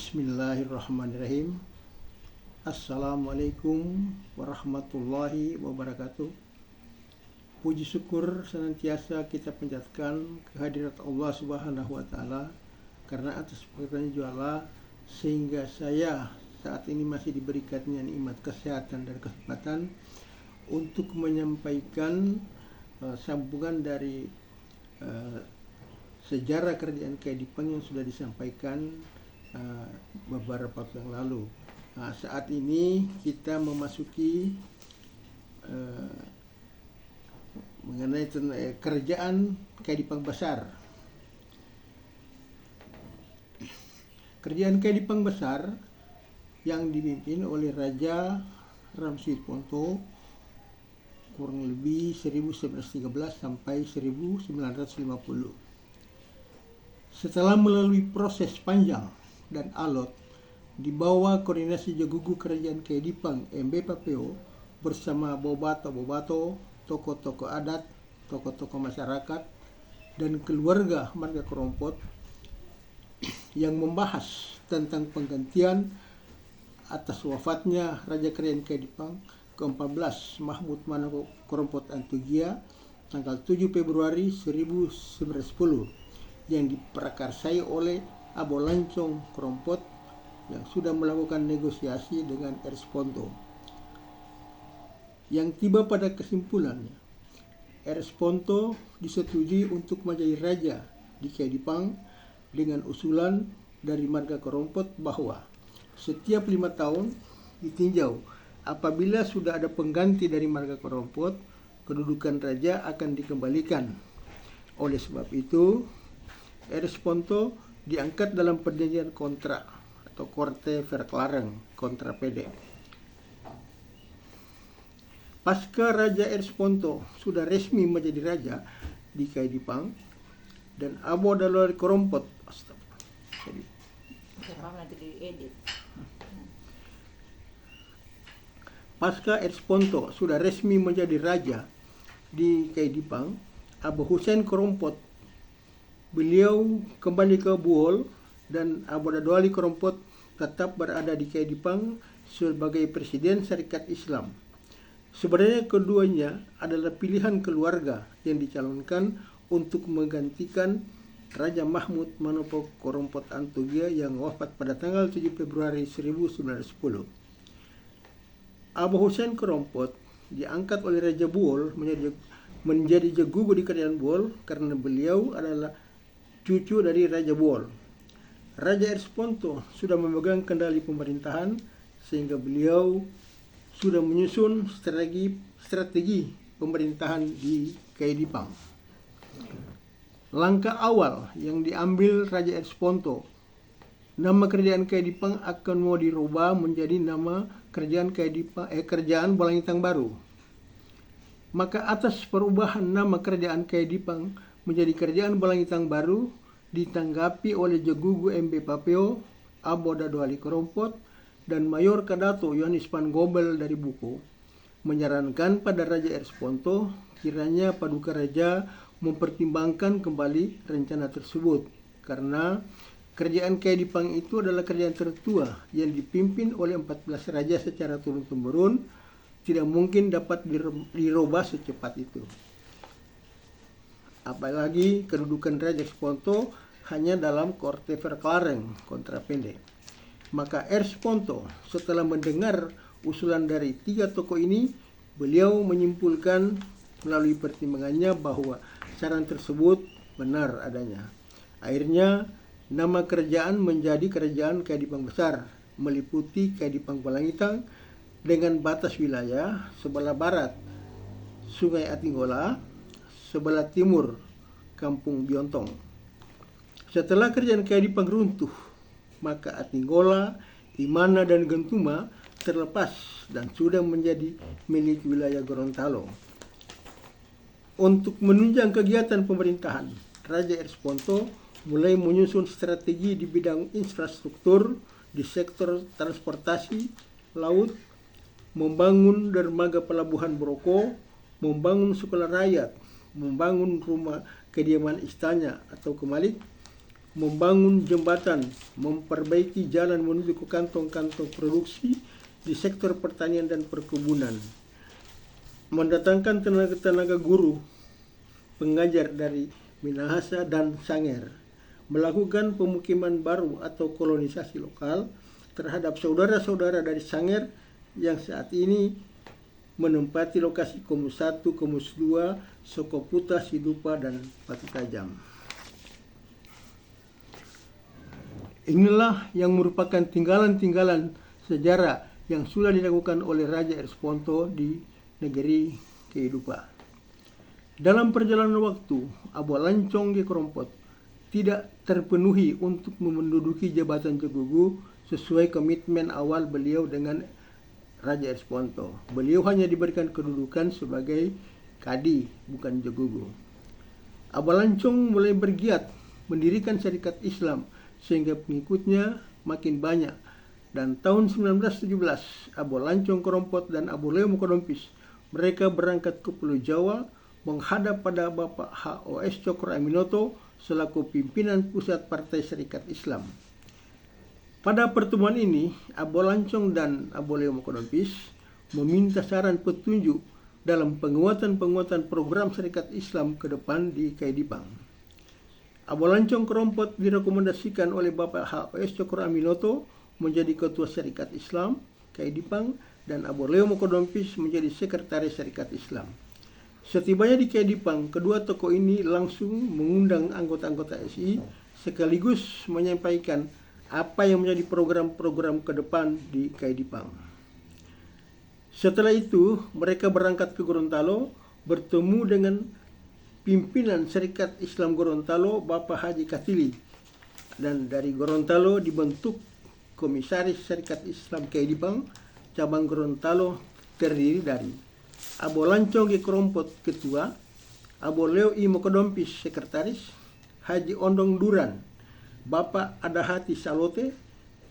Bismillahirrahmanirrahim. Assalamualaikum warahmatullahi wabarakatuh. Puji syukur senantiasa kita panjatkan kehadirat Allah Subhanahu wa taala, karena atas perkarunia Allah sehingga saya saat ini masih diberikannya nikmat kesehatan dan kesempatan untuk menyampaikan sambungan dari sejarah kerajaan Kedipang yang sudah disampaikan beberapa waktu yang lalu. Saat ini kita memasuki mengenai kerajaan Kedipang Besar. Kerajaan Kedipang Besar yang dipimpin oleh Raja Ramsid Ponto kurang lebih 1913 sampai 1950. Setelah melalui proses panjang dan alot di bawah koordinasi Jagugu Kerajaan Kedipang MB Papeo bersama bobato-bobato, tokoh-tokoh adat, tokoh-tokoh masyarakat, dan keluarga marga Korompot yang membahas tentang penggantian atas wafatnya Raja Kerajaan Kedipang ke-14 Mahmud Mano Korompot Antugia tanggal 7 Februari 1910 yang diprakarsai oleh Abo Lancong Korompot yang sudah melakukan negosiasi dengan Ers Ponto, yang tiba pada kesimpulannya Ers Ponto disetujui untuk menjadi raja di Kedipang dengan usulan dari marga Korompot bahwa setiap 5 tahun ditinjau apabila sudah ada pengganti dari marga Korompot, kedudukan raja akan dikembalikan. Oleh sebab itu Ers Ponto diangkat dalam perjanjian kontrak atau Korte Verklaring kontra PD. Pasca Raja Ers Ponto sudah resmi menjadi raja di Kedipang dan Abo Dalori Korompot Pasca Ers Ponto sudah resmi menjadi raja di Kedipang, Abu Hussein Korompot beliau kembali ke Bohol dan Abu Dadwali Korompot tetap berada di Kedipang sebagai Presiden Syarikat Islam. Sebenarnya keduanya adalah pilihan keluarga yang dicalonkan untuk menggantikan Raja Mahmud Manopo Korompot Antugia yang wafat pada tanggal 7 Februari 1910. Abu Hussein Korompot diangkat oleh Raja Bohol menjadi jagugu di Kerajaan Bohol karena beliau adalah cucu dari Raja Bohol. Raja Ers Ponto sudah memegang kendali pemerintahan sehingga beliau sudah menyusun strategi pemerintahan di Kedipang. Langkah awal yang diambil Raja Ers Ponto, nama kerajaan Kedipang akan mau dirubah menjadi nama kerajaan Kerajaan Balangitang Baru. Maka atas perubahan nama kerajaan Kedipang menjadi Kerajaan Balangitang Baru ditanggapi oleh Jagugu MB Papeo, Abo Dadwali Korompot, dan Mayor Kadato Yohanes Panggobel dari Buko menyarankan pada Raja Ers Ponto kiranya Paduka Raja mempertimbangkan kembali rencana tersebut karena kerajaan Kedipang itu adalah kerajaan tertua yang dipimpin oleh 14 raja secara turun-temurun, tidak mungkin dapat dirubah secepat itu. Apalagi kedudukan Raja Ers Ponto hanya dalam Korte Verklaring kontra pendek. Maka Ers Ponto setelah mendengar usulan dari 3 tokoh ini, beliau menyimpulkan melalui pertimbangannya bahwa saran tersebut benar adanya. Akhirnya nama kerajaan menjadi Kerajaan Kedipang Besar, meliputi Kedipang Balangitang dengan batas wilayah sebelah barat Sungai Atinggola, sebelah timur Kampung Biontong. Setelah kerajaan Kedipang runtuh, maka Atinggola, Imana, dan Gentuma terlepas dan sudah menjadi milik wilayah Gorontalo. Untuk menunjang kegiatan pemerintahan, Raja Ers Ponto mulai menyusun strategi di bidang infrastruktur di sektor transportasi laut, membangun dermaga pelabuhan Broko, membangun sekolah rakyat, membangun rumah kediaman istana atau kemalik, membangun jembatan, memperbaiki jalan menuju ke kantong-kantong produksi di sektor pertanian dan perkebunan, mendatangkan tenaga-tenaga guru, pengajar dari Minahasa dan Sangir, melakukan pemukiman baru atau kolonisasi lokal terhadap saudara-saudara dari Sangir yang saat ini menempati lokasi Komus 1, Komus 2, Sokoputa, Sidupa, dan Batu Tajam. Inilah yang merupakan tinggalan-tinggalan sejarah yang sudah dilakukan oleh Raja Ersponto di negeri Kehidupa. Dalam perjalanan waktu, Abo Lancong di Kerompot tidak terpenuhi untuk menduduki jabatan Jegugu sesuai komitmen awal beliau dengan Raja Ersponto. Beliau hanya diberikan kedudukan sebagai kadi, bukan Jegugu. Abo Lancong mulai bergiat mendirikan syarikat Islam sehingga pengikutnya makin banyak. Dan tahun 1917, Abo Lancong Kerompot dan Abo Leo Mokodompis mereka berangkat ke Pulau Jawa menghadap pada Bapak HOS Cokro Aminoto selaku pimpinan pusat Partai Syarikat Islam. Pada pertemuan ini, Abo Lancong dan Abo Leo Mokodompis meminta saran petunjuk dalam penguatan program Syarikat Islam ke depan di Kaidipang. Abo Lancong Kerompot direkomendasikan oleh Bapak HOS Cokro Aminoto menjadi Ketua Syarikat Islam Kaidipang dan Abo Leo Mokodompis menjadi Sekretaris Syarikat Islam. Setibanya di Kaidipang, kedua tokoh ini langsung mengundang anggota-anggota SI sekaligus menyampaikan apa yang menjadi program-program ke depan di Kaidipang. Setelah itu, mereka berangkat ke Gorontalo bertemu dengan pimpinan Syarikat Islam Gorontalo, Bapak Haji Katili. Dan dari Gorontalo dibentuk Komisaris Syarikat Islam Kaidipang, cabang Gorontalo terdiri dari Abo Lancong di Kerompot Ketua, Abo Leo I Mokodompis Sekretaris, Haji Ondong Duran, Bapak Adahati Salote,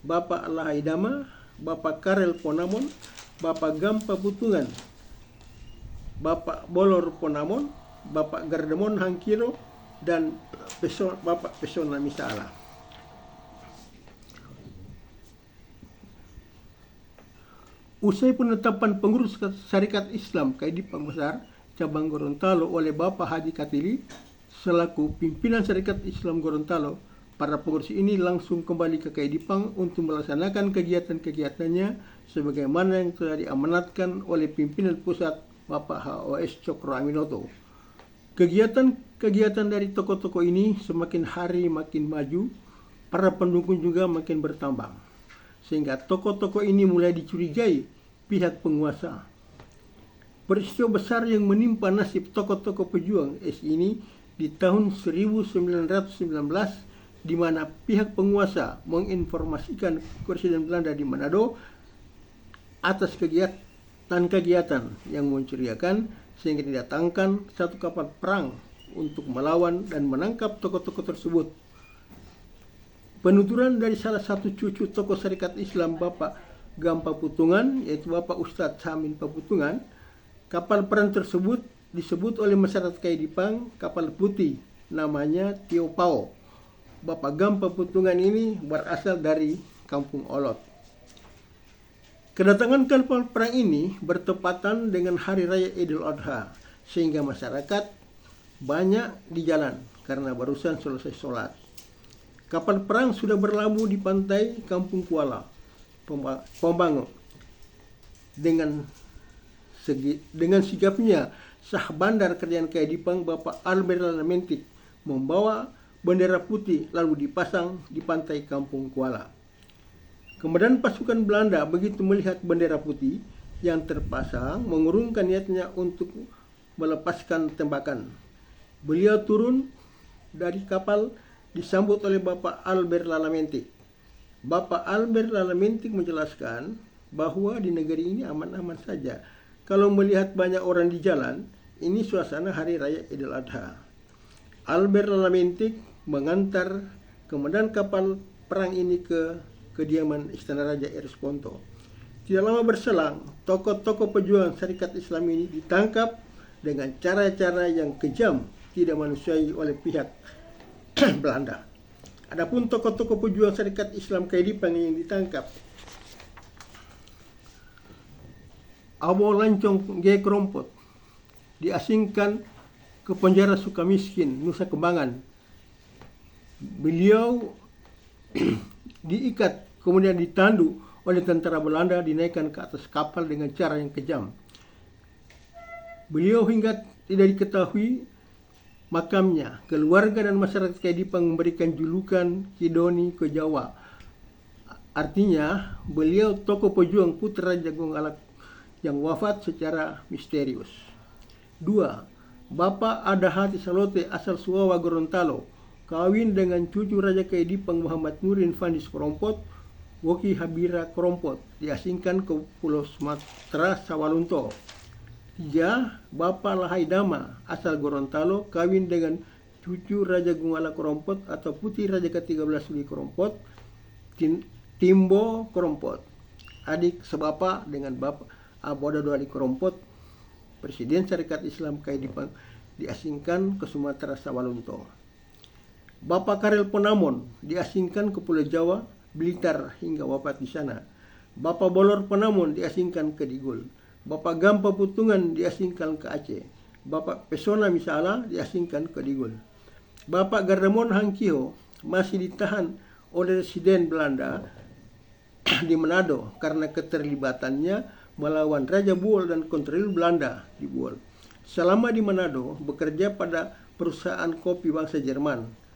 Bapak Lahaidama, Bapak Karel Ponamon, Bapak Gampa Putungan, Bapak Bolor Ponamon, Bapak Gardemon Hangkiro, dan Bapak Pesona Misala. Usai penetapan pengurus Syarikat Islam Kaidipang Besar cabang Gorontalo oleh Bapak Haji Katili selaku pimpinan Syarikat Islam Gorontalo, para pengurus ini langsung kembali ke Kaidipang untuk melaksanakan kegiatan-kegiatannya sebagaimana yang telah diamanatkan oleh pimpinan pusat Bapak HOS Cokro Aminoto. Kegiatan-kegiatan dari tokoh-tokoh ini semakin hari makin maju, para pendukung juga makin bertambah. Sehingga tokoh-tokoh ini mulai dicurigai pihak penguasa. Peristiwa besar yang menimpa nasib tokoh-tokoh pejuang SI ini di tahun 1919 di mana pihak penguasa menginformasikan Presiden Belanda di Manado atas kegiatan yang mencurigakan sehingga didatangkan satu kapal perang untuk melawan dan menangkap tokoh-tokoh tersebut. Penuturan dari salah satu cucu tokoh Syarikat Islam Bapak Gampa Putungan, yaitu Bapak Ustadz Samin Paputungan, kapal perang tersebut disebut oleh masyarakat Kaidipang kapal putih, namanya Tio Pao. Bapak Gampa Putungan ini berasal dari Kampung Olot. Kedatangan kapal perang ini bertepatan dengan Hari Raya Idul Adha, sehingga masyarakat banyak di jalan karena barusan selesai sholat. Kapal perang sudah berlabuh di pantai Kampung Kuala, Pombango. Dengan sigapnya Sah Bandar Kerajaan Kaidipang Bapak Albert Lamentik membawa bendera putih lalu dipasang di pantai Kampung Kuala. Kemudian pasukan Belanda begitu melihat bendera putih yang terpasang mengurungkan niatnya untuk melepaskan tembakan. Beliau turun dari kapal disambut oleh Bapak Albert Lamentik. Bapak Albert Lamentik menjelaskan bahwa di negeri ini aman-aman saja. Kalau melihat banyak orang di jalan, ini suasana Hari Raya Idul Adha. Albert Lamentik mengantar komandan kapal perang ini ke kediaman Istana Raja Ersponto. Tidak lama berselang, tokoh-tokoh pejuang Syarikat Islam ini ditangkap dengan cara-cara yang kejam, tidak manusiawi oleh pihak Belanda. Adapun tokoh-tokoh pejuang Syarikat Islam Kaidipang yang ditangkap, Abo Lancong G. Krompot diasingkan ke penjara Sukamiskin, Nusa Kembangan. Beliau diikat kemudian ditandu oleh tentara Belanda, dinaikkan ke atas kapal dengan cara yang kejam. Beliau hingga tidak diketahui makamnya. Keluarga dan masyarakat Kaidipang memberikan julukan Kidoni ke Jawa. Artinya beliau tokoh pejuang putra Jagung Alak yang wafat secara misterius. 2. Bapak Adahati Salote asal Suwawa Gorontalo, kawin dengan cucu Raja Kaidipang Muhammad Nurin Fandis Krompot, Woki Habira Krompot, diasingkan ke Pulau Sumatera Sawalunto. 3. Bapak Lahaidama asal Gorontalo, kawin dengan cucu Raja Gungala Krompot atau putri Raja ke-13 Suli Krompot, Timbo Krompot, adik sebapa dengan Bapak Abodado Ali Krompot, Presiden Syarikat Islam Kaidipang, diasingkan ke Sumatera Sawalunto. Bapak Karel Penamon diasingkan ke Pulau Jawa, Blitar hingga wafat di sana. Bapak Bolor Penamon diasingkan ke Digul. Bapak Gampa Putungan diasingkan ke Aceh. Bapak Pesona Misala diasingkan ke Digul. Bapak Gardamon Hangkio masih ditahan oleh Residen Belanda di Manado karena keterlibatannya melawan Raja Buol dan Kontrol Belanda di Buol. Selama di Manado bekerja pada perusahaan kopi bangsa Jerman.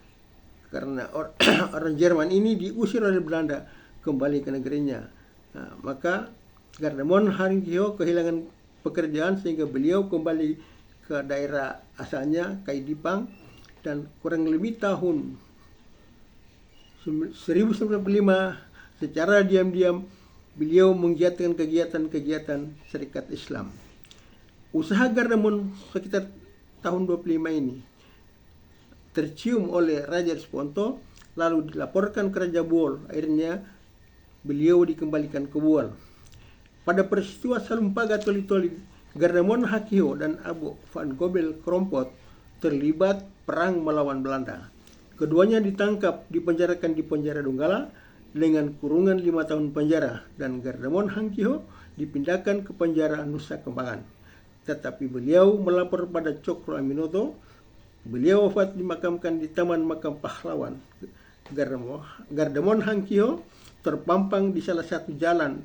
Karena orang Jerman ini diusir oleh Belanda kembali ke negerinya. Nah, maka Gardamon Hangkio kehilangan pekerjaan sehingga beliau kembali ke daerah asalnya Kaidipang, dan kurang lebih tahun 1995 secara diam-diam beliau menggiatkan kegiatan-kegiatan Syarikat Islam. Usaha Gardamon sekitar tahun 25 ini tercium oleh Raja Responto, lalu dilaporkan ke Raja Buol. Akhirnya beliau dikembalikan ke Buol. Pada peristiwa Salumpaga Toli-Toli, Gardamon Hangkio dan Abu Van Gobel Krompot terlibat perang melawan Belanda. Keduanya ditangkap, dipenjarakan di penjara Donggala dengan kurungan 5 tahun penjara, dan Gardamon Hangkio dipindahkan ke penjara Nusa Kembangan. Tetapi beliau melapor pada Cokro Aminoto. Beliau wafat dimakamkan di Taman Makam Pahlawan. Gardamon Hangkio terpampang di salah satu jalan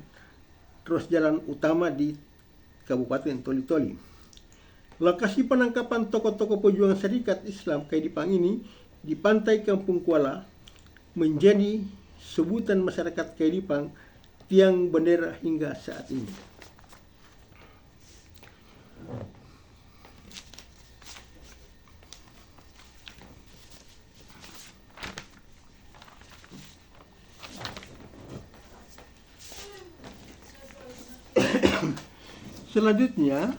utama di Kabupaten Toli-Toli. Lokasi penangkapan tokoh-tokoh pejuang Syarikat Islam Kaidipang ini di pantai Kampung Kuala menjadi sebutan masyarakat Kaidipang tiang bendera hingga saat ini. Selanjutnya,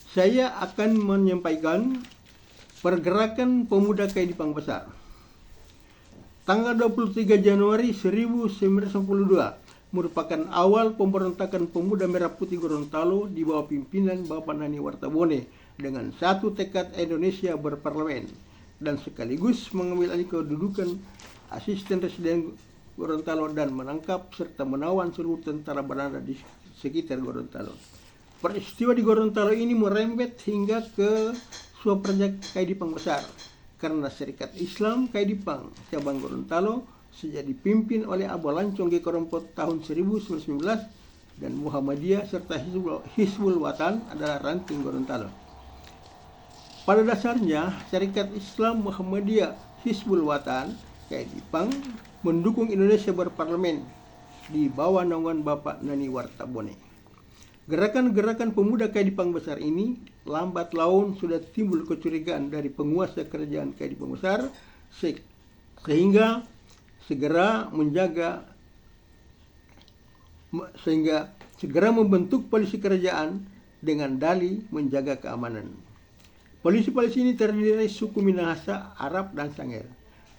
saya akan menyampaikan pergerakan pemuda Kaidipang Besar. Tanggal 23 Januari 1992 merupakan awal pemberontakan pemuda Merah Putih Gorontalo di bawah pimpinan Bapak Nani Wartabone dengan satu tekad Indonesia berparlemen dan sekaligus mengambil alih kedudukan asisten residen Gorontalo dan menangkap serta menawan seluruh tentara Belanda di sekitar Gorontalo. Peristiwa di Gorontalo ini merembet hingga ke Swapraja Kaidipang Besar karena Syarikat Islam Kaidipang cabang Gorontalo sejak dipimpin oleh Abu Lancong G. Krompot tahun 1919 dan Muhammadiyah serta Hizbul Watan adalah ranting Gorontalo. Pada dasarnya, Syarikat Islam Muhammadiyah Hizbul Watan Kaidipang mendukung Indonesia berparlemen di bawah naungan Bapak Nani Wartabone. Gerakan-gerakan pemuda Kaidipang Besar ini lambat laun sudah timbul kecurigaan dari penguasa kerajaan Kaidipang Besar sehingga segera membentuk polisi kerajaan dengan dalih menjaga keamanan. Polisi-polisi ini terdiri dari suku Minahasa, Arab, dan Sangir.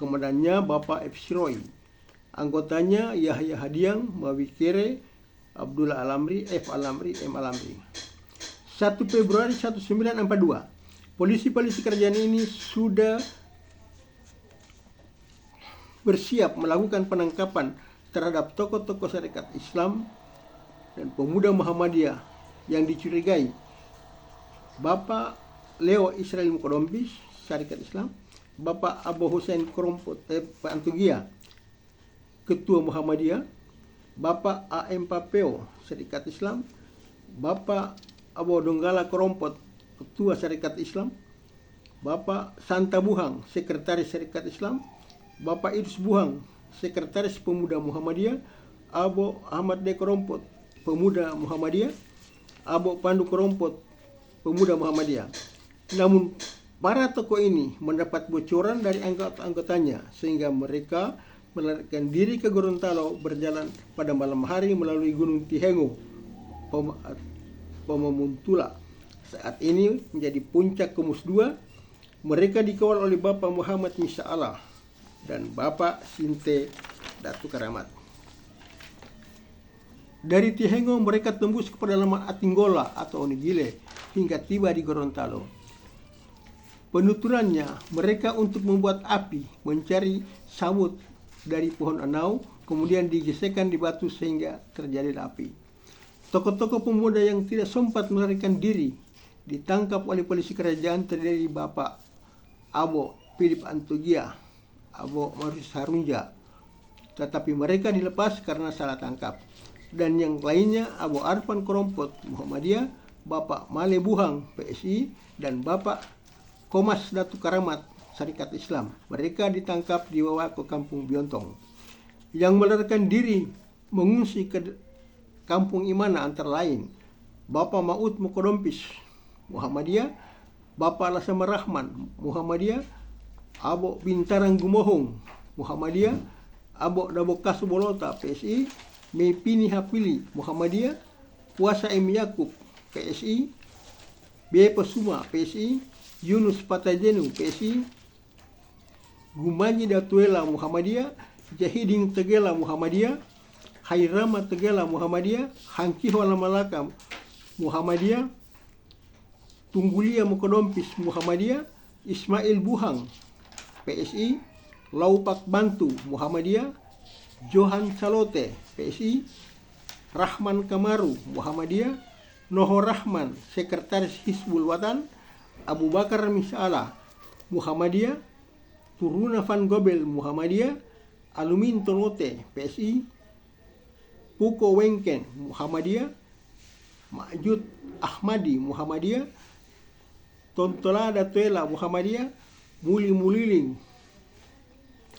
Komandannya Bapak F. Siroy. Anggotanya Yahya Hadiang, Mawi Kere, Abdullah Alamri, F. Alamri, M. Alamri. 1 Februari 1942, polisi-polisi kerajaan ini sudah bersiap melakukan penangkapan terhadap tokoh-tokoh syarikat Islam dan pemuda Muhammadiyah yang dicurigai. Bapak Leo Israel Mukodompis, Syarikat Islam, Bapak Abu Hussein Krompot Antugia, Ketua Muhammadiyah, Bapak A.M. Papeo, Syarikat Islam, Bapak Abu Donggala Krompot, Ketua Syarikat Islam, Bapak Santa Buhang, Sekretaris Syarikat Islam, Bapak Idrus Buhang, Sekretaris Pemuda Muhammadiyah, Abu Ahmad D. Krompot, Pemuda Muhammadiyah, Abu Pandu Krompot, Pemuda Muhammadiyah. Namun para tokoh ini mendapat bocoran dari anggota-anggotanya sehingga mereka melarikan diri ke Gorontalo berjalan pada malam hari melalui Gunung Tihengo, Pememuntula. Saat ini menjadi puncak Kemus II. Mereka dikawal oleh Bapak Muhammad Misa'ala dan Bapak Sinte Datu Karamat. Dari Tihengo mereka tembus ke pedalaman Atinggola atau Onigile hingga tiba di Gorontalo. Penuturannya mereka untuk membuat api, mencari samut dari pohon anau, kemudian digesekkan di batu sehingga terjadi api. Tokoh-tokoh pemuda yang tidak sempat melarikan diri ditangkap oleh polisi kerajaan terdiri Bapak Abu Philip Antugia, Abu Marius Harunja, tetapi mereka dilepas karena salah tangkap. Dan yang lainnya Abu Arfan Krompot Muhammadiyah, Bapak Male Buhang PSI, dan Bapak Komas Datu Karamat Syarikat Islam. Mereka ditangkap dibawa ke Kampung Biontong. Yang melarikan diri mengungsi ke Kampung Imana antara lain Bapak Maud Mukodompis Muhammadiyah, Bapak Lasama Rahman Muhammadiyah, Abu Bintarang Gumohong Muhammadiyah, Abu Dabokas Bolota PSI, Mepini Hapili Muhammadiyah, Puasa M. Yakub PSI, B. Pesuma PSI, Yunus Patajenu PSI, Gumanyi Datuela Muhammadiyah, Jahiding Tegela Muhammadiyah, Hairama Tegela Muhammadiyah, Hangkiho Lamalaka Muhammadiyah, Tunggulia Mukodompis Muhammadiyah, Ismail Buhang PSI, Laupak Bantu Muhammadiyah, Johan Salote PSI, Rahman Kamaru Muhammadiyah, Noho Rahman Sekretaris Hizbul Watan, Abu Bakar Mis'ala Muhammadiyah, Turuna Van Gobel Muhammadiyah, Alumin Tonote PSI, Puko Wengken Muhammadiyah, Ma'jud Ahmadi Muhammadiyah, Tontola Datuela Muhammadiyah, Muli Muliling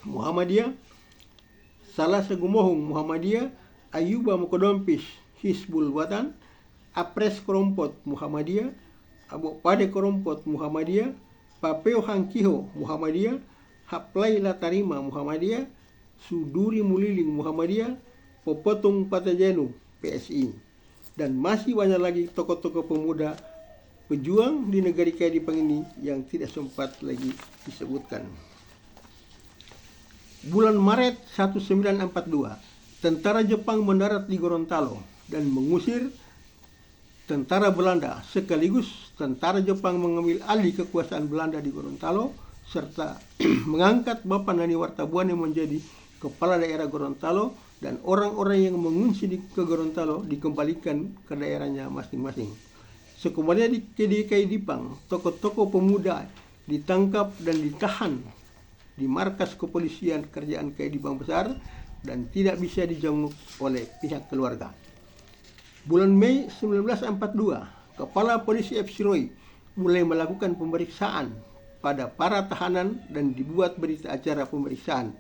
Muhammadiyah, Salasa Gumohong Muhammadiyah, Ayuba Mukodompis Hizbul Watan, Apres Krompot Muhammadiyah, Abu Pade Krompot Muhammadiyah, Papeo Hangkiho Muhammadiyah, Haplai Latarima Muhammadiyah, Suduri Muliling Muhammadiyah, Popotong Patajenu PSI, dan masih banyak lagi tokoh-tokoh pemuda pejuang di negeri Kedipang ini yang tidak sempat lagi disebutkan. Bulan Maret 1942, tentara Jepang mendarat di Gorontalo dan mengusir tentara Belanda, sekaligus tentara Jepang mengambil alih kekuasaan Belanda di Gorontalo serta mengangkat Bapak Nani Wartabuana menjadi kepala daerah Gorontalo, dan orang-orang yang mengungsi ke Gorontalo dikembalikan ke daerahnya masing-masing. Sekembalinya ke Kedipang, tokoh-tokoh pemuda ditangkap dan ditahan di markas kepolisian kerajaan Kedipang Besar dan tidak bisa dijenguk oleh pihak keluarga. Bulan Mei 1942, Kepala Polisi F. Roy mulai melakukan pemeriksaan pada para tahanan dan dibuat berita acara pemeriksaan.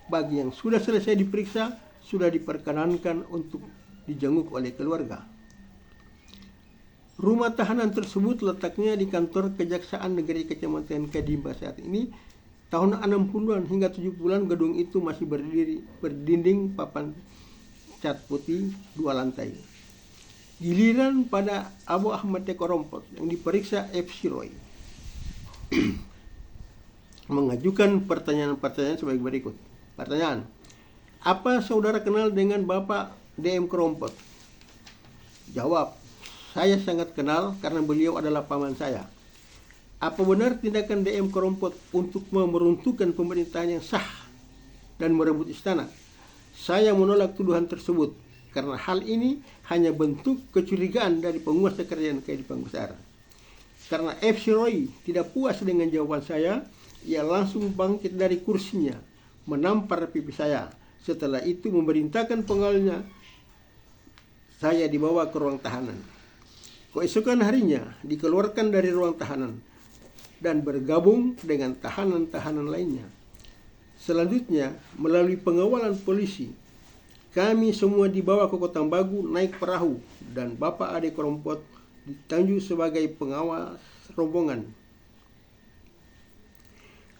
Bagi yang sudah selesai diperiksa, sudah diperkenankan untuk dijenguk oleh keluarga. Rumah tahanan tersebut letaknya di kantor Kejaksaan Negeri Kecamatan Kedimba saat ini. Tahun 60-an hingga 70-an gedung itu masih berdiri berdinding papan cat putih 2 lantai. Giliran pada Abu Ahmad T. Krompot yang diperiksa F. Roy mengajukan pertanyaan-pertanyaan sebagai berikut. Pertanyaan: apa saudara kenal dengan Bapak D.M. Krompot? Jawab: saya sangat kenal karena beliau adalah paman saya. Apa benar tindakan D.M. Krompot untuk memeruntuhkan pemerintahan yang sah? dan merebut istana. Saya menolak tuduhan tersebut karena hal ini hanya bentuk kecurigaan dari penguasa kerajaan Kedipang Besar. Karena F.C. Roy tidak puas dengan jawaban saya, ia langsung bangkit dari kursinya, menampar pipi saya. Setelah itu memerintahkan pengawalnya saya dibawa ke ruang tahanan. Keesokan harinya dikeluarkan dari ruang tahanan dan bergabung dengan tahanan-tahanan lainnya. Selanjutnya, melalui pengawalan polisi, kami semua dibawa ke Kota Bagu naik perahu dan Bapak Ade Kerompot ditunjuk sebagai pengawas rombongan.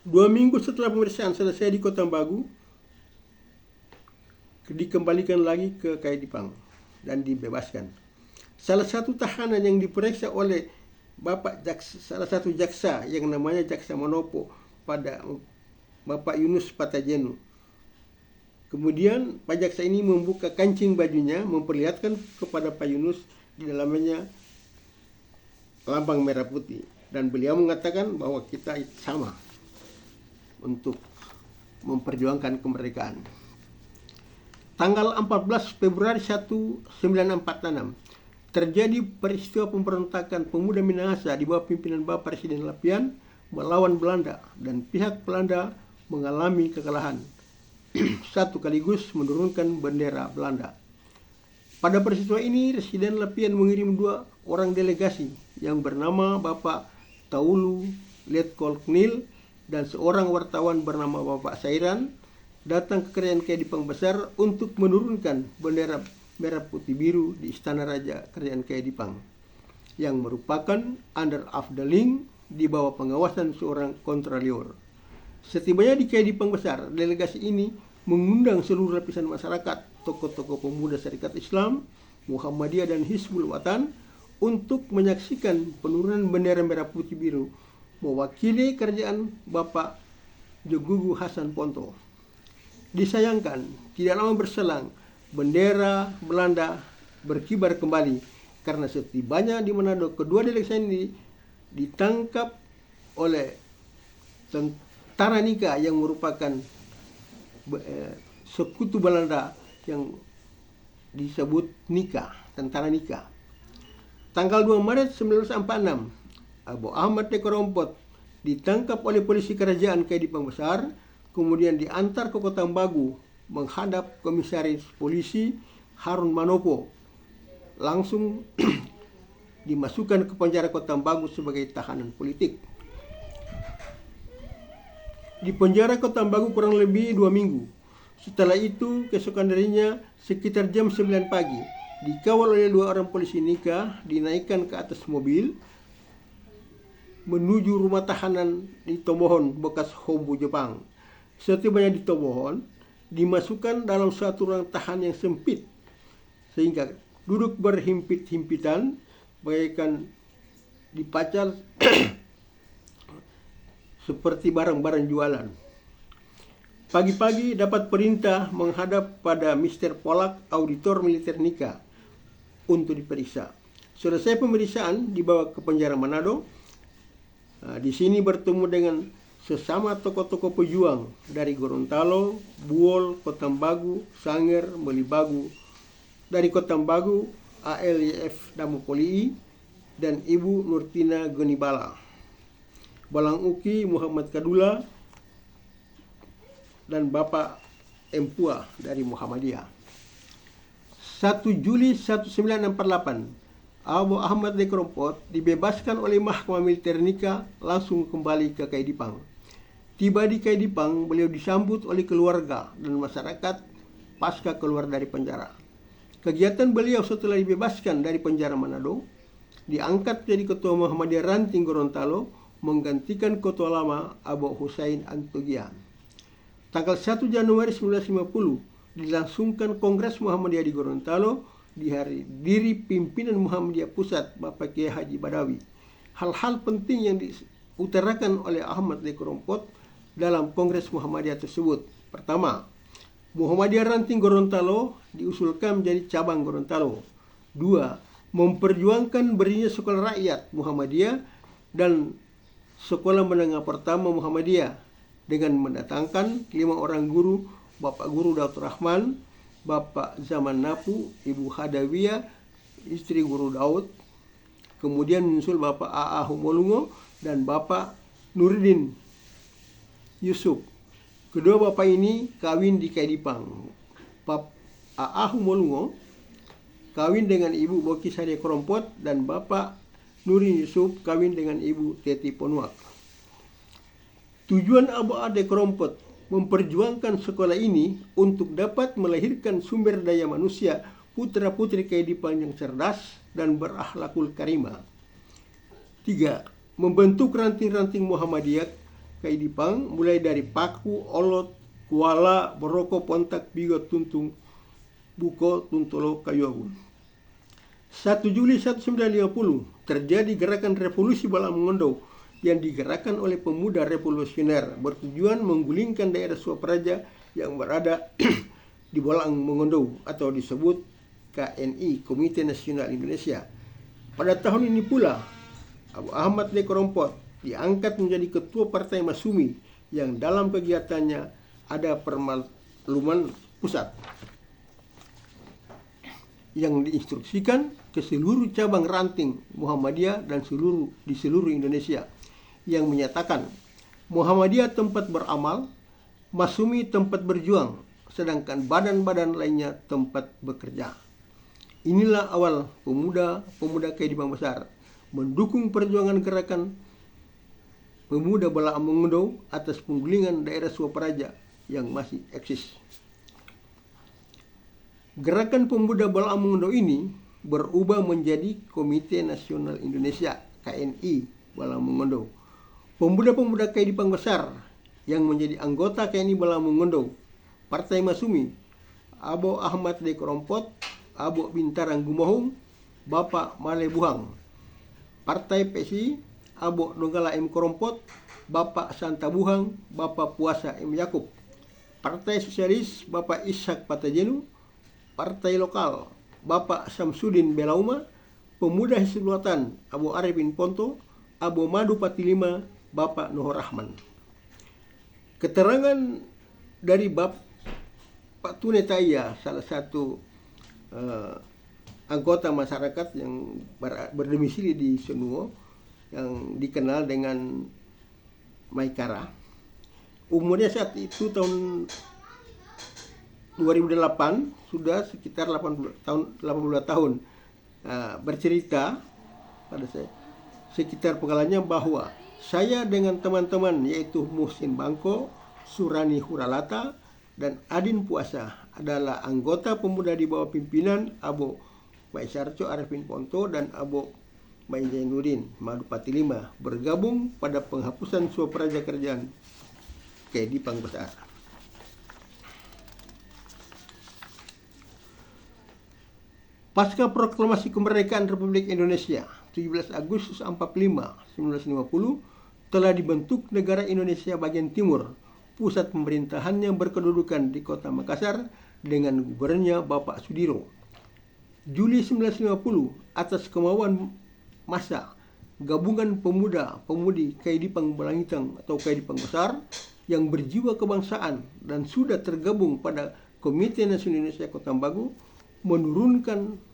2 minggu setelah pemeriksaan selesai di Kota Bagu, dikembalikan lagi ke Kedipang dan dibebaskan. Salah satu tahanan yang diperiksa oleh salah satu jaksa yang namanya Jaksa Manopo pada Bapak Yunus Patajenu. Kemudian Pak Jaksa ini membuka kancing bajunya, memperlihatkan kepada Pak Yunus di dalamnya lambang merah putih, dan beliau mengatakan bahwa kita sama untuk memperjuangkan kemerdekaan. Tanggal 14 Februari 1946 terjadi peristiwa pemberontakan pemuda Minahasa di bawah pimpinan Bapak Presiden Lapian melawan Belanda, dan pihak Belanda mengalami kekalahan sekaligus menurunkan bendera Belanda. Pada peristiwa ini, Presiden Lapian mengirim 2 orang delegasi yang bernama Bapak Taulu Letkol Knil dan seorang wartawan bernama Bapak Sairan datang ke kerajaan Kedipang Besar untuk menurunkan bendera merah putih biru di Istana Raja Kerajaan Kedipang yang merupakan under afdeling di bawah pengawasan seorang kontralior. Setibanya di Kedipang Besar, delegasi ini mengundang seluruh lapisan masyarakat, tokoh-tokoh pemuda Syarikat Islam, Muhammadiyah dan Hizbul Watan untuk menyaksikan penurunan bendera merah putih biru mewakili kerajaan Bapak Jogugu Hasan Ponto. Disayangkan, tidak lama berselang, bendera Belanda berkibar kembali karena setibanya di Manado, kedua delegasi ini ditangkap oleh tentara Nika yang merupakan sekutu Belanda yang disebut Nika, tentara Nika. Tanggal 2 Maret 1946, Abu Ahmad de Kerompot ditangkap oleh polisi kerajaan Kedipang Besar, kemudian diantar ke Kota Bagu menghadap komisaris polisi Harun Manopo. Langsung dimasukkan ke penjara Kota Bagu sebagai tahanan politik. Di penjara Kota Bagu kurang lebih 2 minggu. Setelah itu, keesokan harinya sekitar jam 9 pagi, dikawal oleh 2 orang polisi Nika, dinaikkan ke atas mobil menuju rumah tahanan di Tomohon, bekas Hombu Jepang. Setibanya di Tomohon, dimasukkan dalam suatu ruang tahan yang sempit, sehingga duduk berhimpit-himpitan bagaikan dipacar seperti barang-barang jualan. Pagi-pagi dapat perintah menghadap pada Mr. Polak, auditor militer Nika, untuk diperiksa. Selesai pemeriksaan, dibawa ke penjara Manado. Di sini bertemu dengan sesama tokoh-tokoh pejuang dari Gorontalo, Buol, Kota Bagu, Sanger, Melibagu. Dari Kota Bagu, ALYF Damopolii dan Ibu Nurtina Gonibala. Balang Uki Muhammad Kadula dan Bapak Empua dari Muhammadiyah. 1 Juli 1948, Abu Ahmad de Kerompot dibebaskan oleh Mahkamah Militer Nika, langsung kembali ke Kedipang. Tiba di Kedipang, beliau disambut oleh keluarga dan masyarakat pasca keluar dari penjara. Kegiatan beliau setelah dibebaskan dari penjara Manado, diangkat jadi Ketua Muhammadiyah Ranting Gorontalo, menggantikan Ketua Lama Abu Husain Antogia. Tanggal 1 Januari 1950 dilangsungkan Kongres Muhammadiyah di Gorontalo, dihadiri pimpinan Muhammadiyah Pusat Bapak Kiai Haji Badawi. Hal-hal penting yang diutarakan oleh Ahmad de Kerompot dalam Kongres Muhammadiyah tersebut. Pertama, Muhammadiyah Ranting Gorontalo diusulkan menjadi cabang Gorontalo. 2, memperjuangkan berdirinya sekolah rakyat Muhammadiyah dan sekolah menengah pertama Muhammadiyah dengan mendatangkan 5 orang guru Bapak Guru Daud Rahman, Bapak Zaman Napu, Ibu Hadawiyah, istri Guru Daud. Kemudian menyusul Bapak A.A. Humolungo dan Bapak Nuruddin Yusuf. Kedua bapak ini kawin di Kaidipang. Bapak A.A. Humolungo kawin dengan Ibu Boki Saria Krompot dan Bapak Nuruddin Yusuf kawin dengan Ibu Teti Ponuak. Tujuan Abu Ade Krompot memperjuangkan sekolah ini untuk dapat melahirkan sumber daya manusia putra-putri Kaidipang yang cerdas dan berakhlakul karimah. 3. Membentuk ranting-ranting Muhammadiyah Kaidipang mulai dari Paku, Olot, Kuala, Boroko, Pontak, Bigot, Tuntung, Buko, Tuntolo, Kayuawu. 1 Juli 1950 terjadi gerakan revolusi Balang Mongondo yang digerakkan oleh pemuda revolusioner bertujuan menggulingkan daerah Suapraja yang berada di Balang Mongondo atau disebut KNI, Komite Nasional Indonesia. Pada tahun ini pula Abu Ahmad D. Krompot diangkat menjadi ketua Partai Masumi yang dalam kegiatannya ada permakluman pusat yang diinstruksikan ke seluruh cabang ranting Muhammadiyah dan di seluruh Indonesia yang menyatakan Muhammadiyah tempat beramal, Masumi tempat berjuang, sedangkan badan-badan lainnya tempat bekerja. Inilah awal pemuda Kaidipang Besar mendukung perjuangan gerakan pemuda Balang Mongondo atas penggulingan daerah Suapraja yang masih eksis. Gerakan pemuda Balang Mongondo ini berubah menjadi Komite Nasional Indonesia KNI Balang Mongondo. Pemuda-pemuda Kaidipang Besar yang menjadi anggota KNI Balang Mongondo, Partai Masumi, Abu Ahmad D. Krompot, Abu Bintarang Gumohung, Bapak Male Buhang. Partai PSI, Abu Donggala M. Krompot, Bapak Santa Buhang, Bapak Puasa M. Yakub. Partai Sosialis, Bapak Ishak Patajenu. Partai Lokal, Bapak Samsudin Belauma. Pemuda Hizbulwatan, Abu Arifin Ponto, Abu Madu Patilima, Bapak Nuhur Rahman. Keterangan dari Bapak Tune Taya, salah satu anggota masyarakat yang berdomisili di Senuo, yang dikenal dengan Maikara. Umurnya saat itu tahun 2008 sudah sekitar 82 tahun. Bercerita pada saya sekitar pengalamannya bahwa saya dengan teman-teman yaitu Muhsin Bangko, Surani Huralata, dan Adin Puasa adalah anggota pemuda di bawah pimpinan Abu Baisarco Arifin Ponto dan Abu Bayi Zainuddin Madu Patilima bergabung pada penghapusan Suapraja Kerajaan Kaidipang Besar. Pasca Proklamasi Kemerdekaan Republik Indonesia 17 Agustus 1950 telah dibentuk Negara Indonesia Bagian Timur. Pusat pemerintahannya berkedudukan di Kota Makassar dengan gubernurnya Bapak Sudiro. Juli 1950 atas kemauan massa gabungan pemuda-pemudi Kaidipang Balangitang atau Kaidipang Besar yang berjiwa kebangsaan dan sudah tergabung pada Komite Nasional Indonesia Kota Bagu menurunkan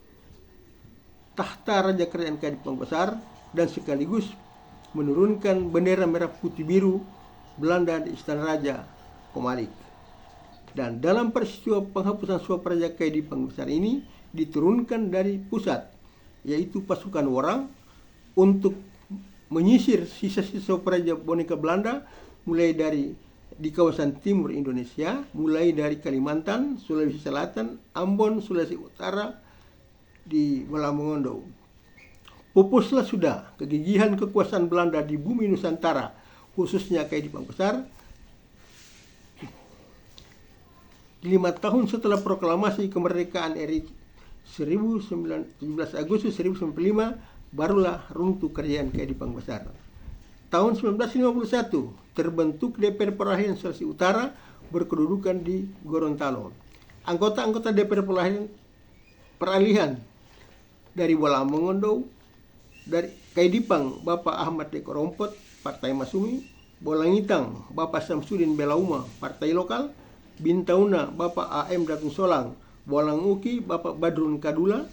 tahta Raja Kerajaan Kaidipang Besar dan sekaligus menurunkan bendera merah putih biru Belanda di Istana Raja Komalik. Dan dalam peristiwa penghapusan Suapraja Kaidipang Besar ini diturunkan dari pusat, yaitu pasukan Worang untuk menyisir sisa-sisa Suapraja boneka Belanda mulai dari di kawasan timur Indonesia, mulai dari Kalimantan, Sulawesi Selatan, Ambon, Sulawesi Utara, di Balang Mongondo. Pupuslah sudah kegigihan kekuasaan Belanda di bumi Nusantara, khususnya Kaidipang Besar. 5 tahun setelah proklamasi kemerdekaan RI 17 Agustus 1945 barulah runtuh kerajaan Kaidipang Besar. Tahun 1951 terbentuk DPR Perwakilan Sulawesi Utara berkedudukan di Gorontalo. Anggota-anggota DPR Peralihan dari Balang Mongondo, dari Kaidipang Bapak Ahmad D. Krompot, Partai Masumi, Balangitang Bapak Samsudin Belauma, Partai Lokal, Bintauna Bapak AM Datung Solang, Bolang Uki Bapak Badrun Kadula,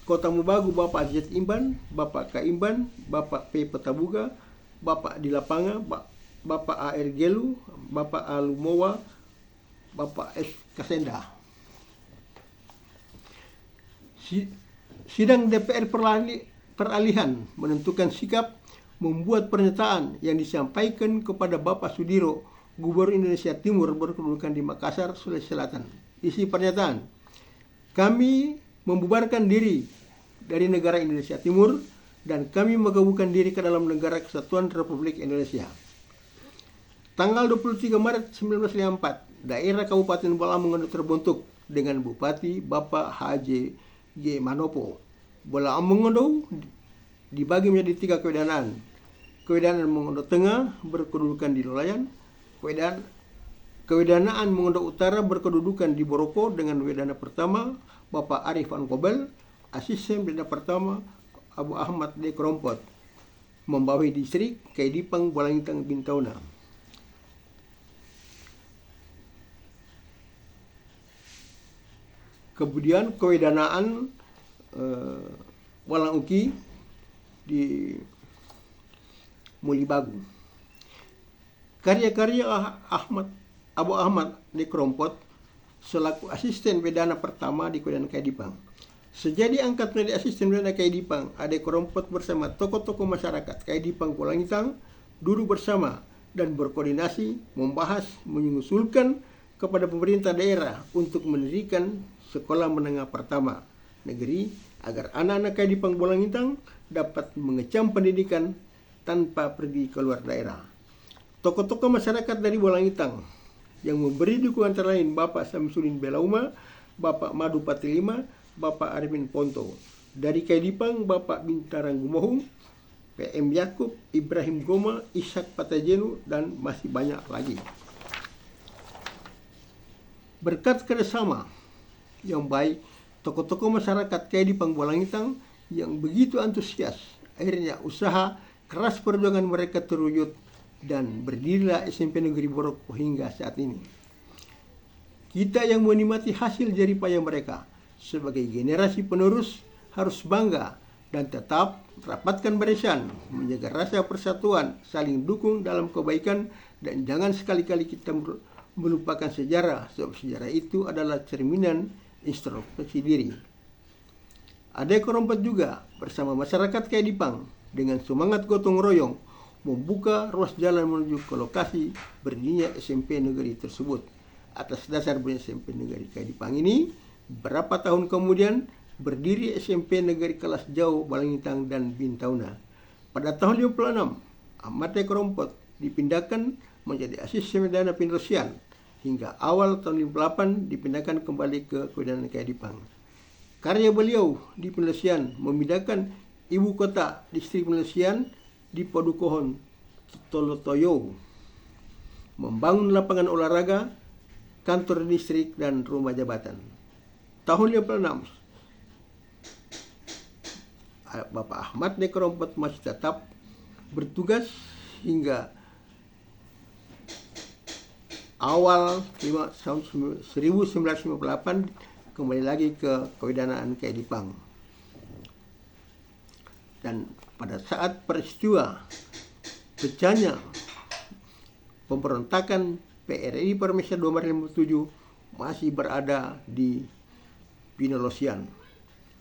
Kota Mubagu Bapak Z Imban, Bapak K Imban, Bapak P Petabuga, Bapak di Lapanga, Bapak AR Gelu, Bapak Alumowa, Bapak S Kasenda. Sidang DPR Peralihan menentukan sikap membuat pernyataan yang disampaikan kepada Bapak Sudiro, Gubernur Indonesia Timur berkedudukan di Makassar, Sulawesi Selatan. Isi pernyataan: kami membubarkan diri dari negara Indonesia Timur dan kami menggabungkan diri ke dalam Negara Kesatuan Republik Indonesia. Tanggal 23 Maret 1954, daerah Kabupaten Bolang Mongondo terbentuk dengan Bupati Bapak H.J. Manopo. Bolang Mongondo dibagi menjadi 3 kewedanaan. Kewedanaan Mongondo Tengah berkedudukan di Lolayan, Kewedanaan Mongondo Utara berkedudukan di Boroko dengan Wedana pertama Bapak Arif Ankobel, Asisten Wedana pertama Abu Ahmad D. Krompot, membawahi distrik Kaidipang Bolangitang Bintauna. Kemudian kewedanaan Bolang Uki di Mulibagu. Karya-karya Abu Ahmad di Krompot selaku asisten Wedana pertama di Kewedanaan Kaidipang. Sejadi angkat menjadi asisten Wedana Kaidipang, Ade Krompot bersama tokoh-tokoh masyarakat Kaidipang Bolangitang duduk bersama dan berkoordinasi membahas mengusulkan kepada pemerintah daerah untuk mendirikan sekolah menengah pertama negeri agar anak-anak Kaidipang Bolangitang dapat mengecam pendidikan tanpa pergi keluar daerah. Tokoh-tokoh masyarakat dari Bolangitang yang memberi dukungan antara lain Bapak Samsudin Belauma, Bapak Madu Patilima, Bapak Arifin Ponto. Dari Kaidipang Bapak Bintarang Gumohung, PM Yakub, Ibrahim Goma, Ishak Patajenu, dan masih banyak lagi. Berkat kerjasama yang baik, tokoh-tokoh masyarakat Kaidipang Bolangitang yang begitu antusias, akhirnya usaha keras perjuangan mereka terwujud dan berdirilah SMP Negeri Boroko hingga saat ini. Kita yang menikmati hasil jeripaya mereka sebagai generasi penerus harus bangga dan tetap rapatkan barisan, menjaga rasa persatuan, saling dukung dalam kebaikan, dan jangan sekali-kali kita melupakan sejarah, sebab sejarah itu adalah cerminan introspeksi diri. Ade Krompot juga bersama masyarakat Kaidipang dengan semangat gotong royong membuka ruas jalan menuju ke lokasi berdirinya SMP negeri tersebut. Atas dasar berdirinya SMP negeri Kaidipang ini, berapa tahun kemudian berdiri SMP negeri kelas jauh Bolangitang dan Bintauna. Pada tahun 56, Ahmad D. Krompot dipindahkan menjadi asisten Wedana Penersian hingga awal tahun 58 dipindahkan kembali ke Kewedanaan Kaidipang. Karya beliau di Penersian memindahkan ibu kota distrik Penersian di Padukohon Tolotoyo, membangun lapangan olahraga, kantor distrik, dan rumah jabatan. Tahun 56, Bapak Ahmad D. Krompot masih tetap bertugas hingga awal tahun 1958 kembali lagi ke Kewedanaan Kaidipang. Dan pada saat peristiwa pecahnya pemberontakan PRRI Permesa 2 Maret 57 masih berada di Pinolosian.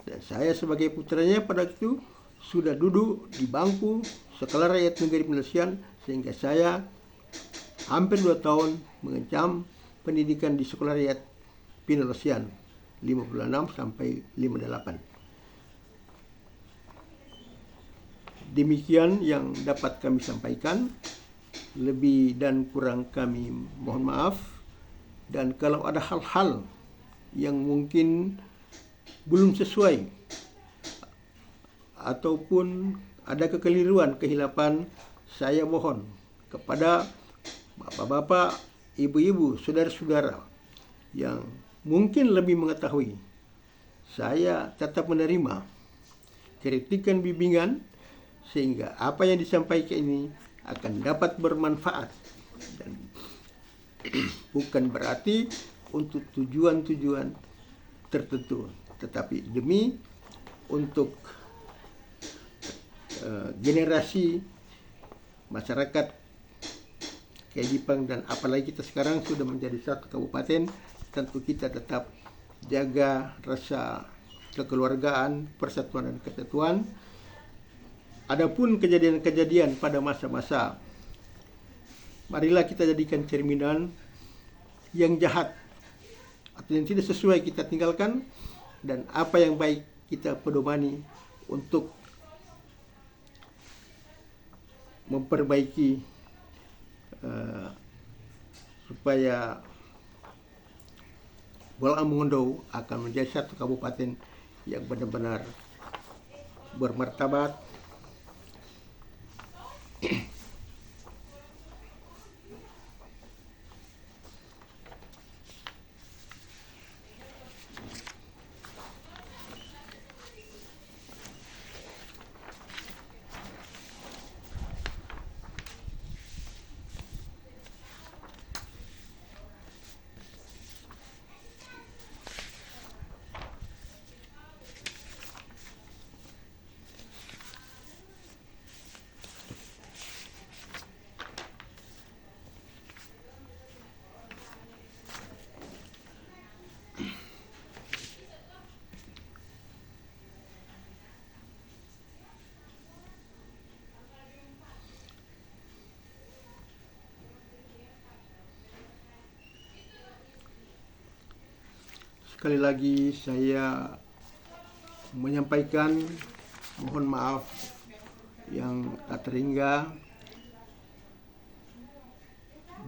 Dan saya sebagai putranya pada itu sudah duduk di bangku Sekolah Rakyat Negeri Pinolosian, sehingga saya hampir 2 tahun mengecam pendidikan di Sekolah Rakyat Pinolosian 56 sampai 58. Demikian yang dapat kami sampaikan. Lebih dan kurang kami mohon maaf. Dan kalau ada hal-hal yang mungkin belum sesuai ataupun ada kekeliruan, kehilapan, saya mohon kepada bapak-bapak, ibu-ibu, saudara-saudara yang mungkin lebih mengetahui, saya tetap menerima kritikan, bimbingan, sehingga apa yang disampaikan ini akan dapat bermanfaat. Dan bukan berarti untuk tujuan-tujuan tertentu, tetapi demi untuk generasi masyarakat Kedipang, dan apalagi kita sekarang sudah menjadi satu kabupaten, tentu kita tetap jaga rasa kekeluargaan, persatuan dan kesatuan. Adapun kejadian-kejadian pada masa-masa, marilah kita jadikan cerminan yang jahat atau yang tidak sesuai kita tinggalkan, dan apa yang baik kita pedomani untuk memperbaiki supaya Bolaang Mongondo akan menjadi satu kabupaten yang benar-benar bermartabat, sekali lagi saya menyampaikan mohon maaf yang tak terhingga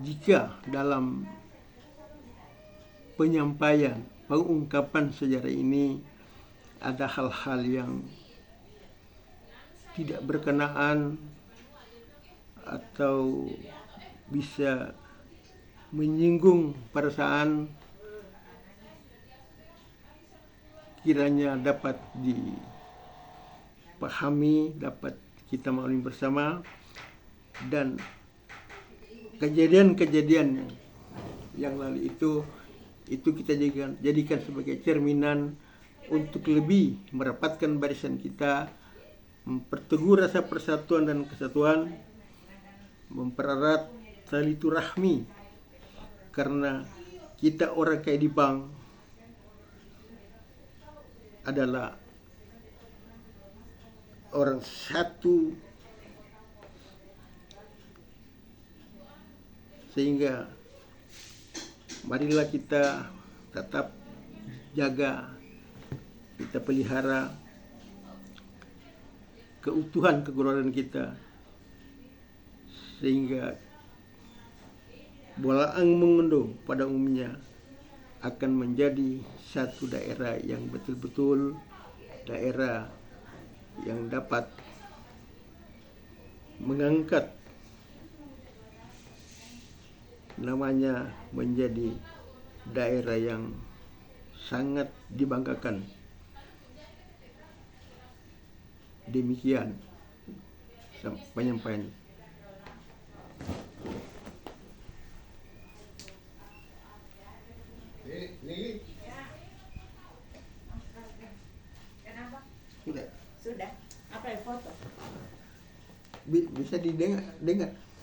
jika dalam penyampaian pengungkapan sejarah ini ada hal-hal yang tidak berkenaan atau bisa menyinggung perasaan, kiranya dapat dipahami, dapat kita maklumi bersama, dan kejadian-kejadian yang lalu itu kita jadikan sebagai cerminan untuk lebih merapatkan barisan kita, memperteguh rasa persatuan dan kesatuan, mempererat tali turahmi, karena kita orang Kedipang adalah orang satu, sehingga marilah kita tetap jaga, kita pelihara keutuhan kekeluargaan kita, sehingga Bolaang Mongondo pada umumnya akan menjadi satu daerah yang betul-betul daerah yang dapat mengangkat namanya menjadi daerah yang sangat dibanggakan. Demikian penyampaian. Sudah. Sudah. Apa yang foto? Bisa didengar.